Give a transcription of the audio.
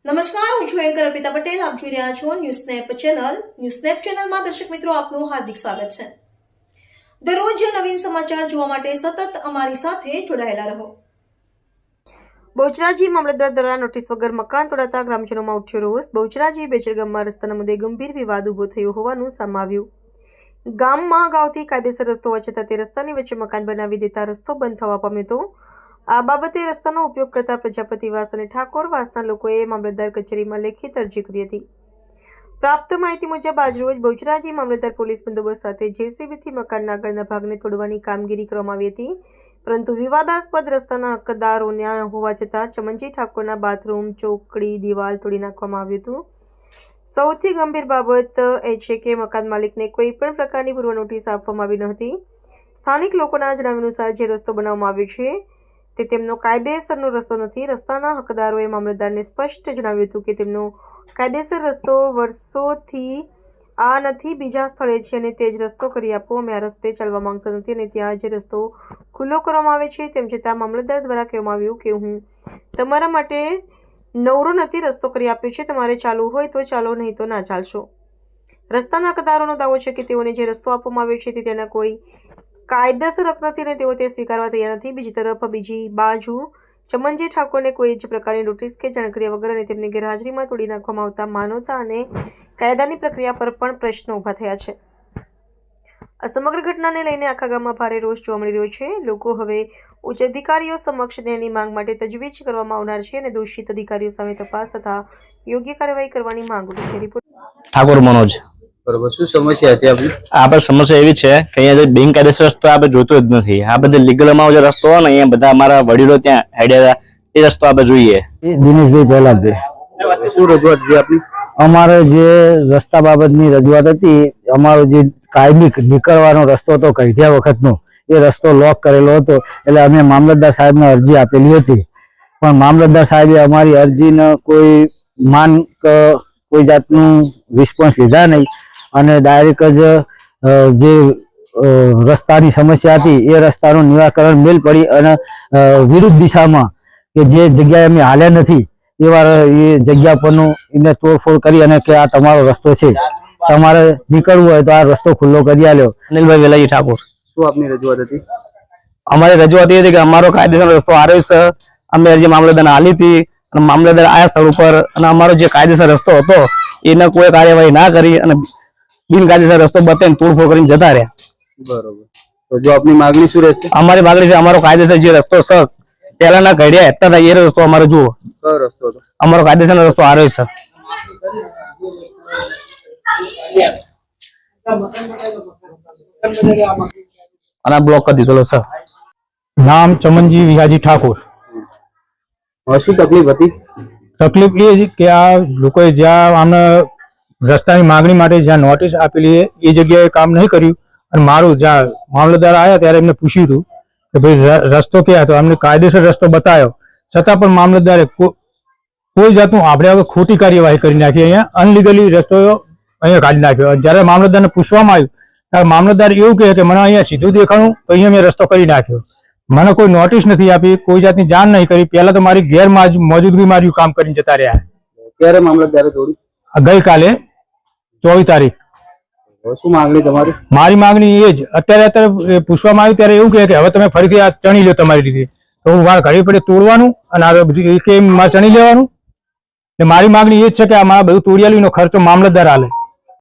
નમસ્કાર, હું છું એન્કર અર્પિતા પટેલ. આપ જોઈ રહ્યા છો news snap channel. News snap ચેનલમાં દર્શક મિત્રો આપનું હાર્દિક સ્વાગત છે. દરરોજ નવીન સમાચાર જોવા માટે સતત અમારી સાથે જોડાયેલા રહો. બહુચરાજી મામલતદાર દ્વારા નોટિસ વગર મકાન તોડાતા ગ્રામજનોમાં ઉઠ્યો રોષ. બહુચરાજી બેચર ગામમાં રસ્તાના મુદ્દે ગંભીર વિવાદ ઉભો થયો હોવાનું સામે આવ્યું. ગામમાં અગાઉથી કાયદેસર રસ્તો હોવા છતાં તે રસ્તાની વચ્ચે મકાન બનાવી દેતા રસ્તો બંધ થવા પામ્યો હતો. આ બાબતે રસ્તાનો ઉપયોગ કરતા પ્રજાપતિવાસ અને ઠાકોરવાસના લોકોએ મામલતદાર કચેરીમાં લેખિત અરજી કરી હતી. પ્રાપ્ત માહિતી મુજબ આજરોજ બહુચરાજી મામલતદાર પોલીસ બંદોબસ્ત સાથે જેસીબીથી મકાનના આગળના ભાગને તોડવાની કામગીરી કરવામાં આવી હતી, પરંતુ વિવાદાસ્પદ રસ્તાના હકદારોના હોવા છતાં ચમનજી ઠાકોરના બાથરૂમ, ચોકડી, દિવાલ તોડી નાખવામાં આવ્યું હતું. સૌથી ગંભીર બાબત એ છે કે મકાન માલિકને કોઈ પણ પ્રકારની પૂર્વ નોટિસ આપવામાં આવી ન હતી. સ્થાનિક લોકોના જણાવ્યા અનુસાર જે રસ્તો બનાવવામાં આવ્યો છે તે તેમનો કાયદેસરનો રસ્તો નથી. રસ્તાના હકદારોએ મામલતદારને સ્પષ્ટ જણાવ્યું હતું કે તેમનો કાયદેસર રસ્તો વર્ષોથી આ નથી, બીજા સ્થળે છે અને તે જ રસ્તો કરી આપો. અમે આ રસ્તે ચાલવા માંગતા નથી અને ત્યાં જે રસ્તો ખુલ્લો કરવામાં આવે છે. તેમ છતાં મામલતદાર દ્વારા કહેવામાં આવ્યું કે હું તમારા માટે નવરો નથી, રસ્તો કરી આપ્યો છે, તમારે ચાલવું હોય તો ચાલો, નહીં તો ના ચાલશો. રસ્તાના હકદારોનો દાવો છે કે તેઓને જે રસ્તો આપવામાં આવ્યો છે તે તેના કોઈ કાયદેસર હક નથી અને તેઓ તે સ્વીકારવા તૈયાર નથી. બીજી તરફ બીજી બાજુ ચમનજી ઠાકોરને કોઈ જ પ્રકારની નોટિસ કે જાણ કર્યા વગર અને તેમની ગેરહાજરીમાં તોડી નાખવામાં આવતા માનવતા અને કાયદાની પ્રક્રિયા પર પણ પ્રશ્નો ઊભા થયા છે. આ સમગ્ર ઘટનાને લઈને આખા ગામમાં ભારે રોષ જોવા મળી રહ્યો છે. લોકો હવે ઉચ્ચ અધિકારીઓ સમક્ષ તેની માંગ માટે તજવીજ કરવામાં આવનાર છે અને દોષિત અધિકારીઓ સામે તપાસ તથા યોગ્ય કાર્યવાહી કરવાની માંગ ઉઠી છે. રિપોર્ટ ઠાકોર મનોજ. બરોબર, શું સમસ્યા હતી આપની? આપણે સમસ્યા એવી છે કે અહીંયા બિનકાયદેસર રસ્તો આપણે જોતો જ નથી. આ બધે લીગલમાં જે રસ્તો હોય ને, અહીંયા બધા અમારા વડીલો ત્યાં હેડ્યા એ રસ્તો આપણે જોઈએ. દિનેશભાઈ પહેલાભાઈ. શું રજૂઆત હતી આપની? અમારે જે રસ્તા બાબતની રજૂઆત હતી, અમારો જે કાયમી નીકળવાનો રસ્તો હતો કઢિયા વખતનો, એ રસ્તો લોક કરેલો હતો. એટલે અમે મામલતદાર સાહેબને અરજી આપેલી હતી, પણ મામલતદાર સાહેબે અમારી અરજીને કોઈ જાતનું રિસ્પોન્સ લીધા નહીં અને ડાયરેક્ટ જ જે રસ્તાની સમસ્યા હતી એ રસ્તાનું નિરાકરણ મેલ પડી અને વિરુદ્ધ દિશામાં કે જે જગ્યાએ અમે હાલ્યા નથી એવા એ જગ્યા પરનું એમને તોડફોડ કરી અને કે આ તમારો રસ્તો છે, તમારે નીકળવું હોય તો આ રસ્તો ખુલ્લો કરી આલ્યો. અનિલભાઈ વેલાજી ઠાકોર. શું આપની રજૂઆત હતી? અમારી રજૂઆત એ હતી કે અમારો કાયદેસર રસ્તો આવ્યો છે, અમે અરજી મામલતદારને આલી હતી અને મામલતદાર આયા સ્થળ ઉપર અને અમારો જે કાયદેસર રસ્તો હતો એને કોઈ કાર્યવાહી ના કરી અને બિનકાયદેસર રસ્તો બતાવીને તોડફોડ કરીને જતા રહ્યા. બરોબર, તો જો આપની માંગણી શું રહેશે? અમારી માંગણી છે અમારો કાયદેસર જે રસ્તો છે પહેલાના ઘડિયા હતા એ રસ્તો અમારો જુઓ. કયો રસ્તો હતો? અમારો કાયદેસર રસ્તો આવ્યો છે. અને બ્લોક કરી દીધેલો છે. નામ ચમનજી વિહાજી ઠાકોર. શું તકલીફ હતી? તકલીફ એ છે કે આ લોકોએ જ્યાં આમને રસ્તાની માંગણી માટે જ્યાં નોટિસ આપેલી એ જગ્યાએ કામ નહીં કર્યું અને મારું જ્યાં મામલતદાર આવ્યા ત્યારે એમને પૂછ્યું હતું કે ભાઈ રસ્તો ક્યાં હતો, અમને કાયદેસર રસ્તો બતાવ્યો છતાં પણ મામલતદારે કોઈ જાતનું આપણે હવે ખોટી કાર્યવાહી કરી નાખી. અહીંયા અનલીગલી રસ્તો અહીંયા કાઢી નાખ્યો. જ્યારે મામલતદારને પૂછવામાં આવ્યું ત્યારે મામલતદાર એવું કહે કે મને અહીંયા સીધું દેખાણું તો અહીંયા મેં રસ્તો કરી નાખ્યો. મને કોઈ નોટિસ નથી આપી, કોઈ જાતની જાણ નહીં કરી. પહેલા તો મારી ગેર મોજૂદગી માર્યું કામ કરીને જતા રહ્યા. ક્યારે મામલતદારે તોડી? ગઈકાલે 24 તારીખ. શું માંગણી તમારી? મારી માંગણી એ જ અત્યારે પૂછવામાં આવ્યું ત્યારે એવું કહે કે હવે તમે ફરીથી આ ચણી લો તમારી રીતે. તો હું મારા ઘડી પડે તોડવાનું અને આ મારે ચણી લેવાનું. મારી માંગણી એ જ છે કે આ મારા બધું તોડિયાલીનો ખર્ચો મામલતદાર આલે.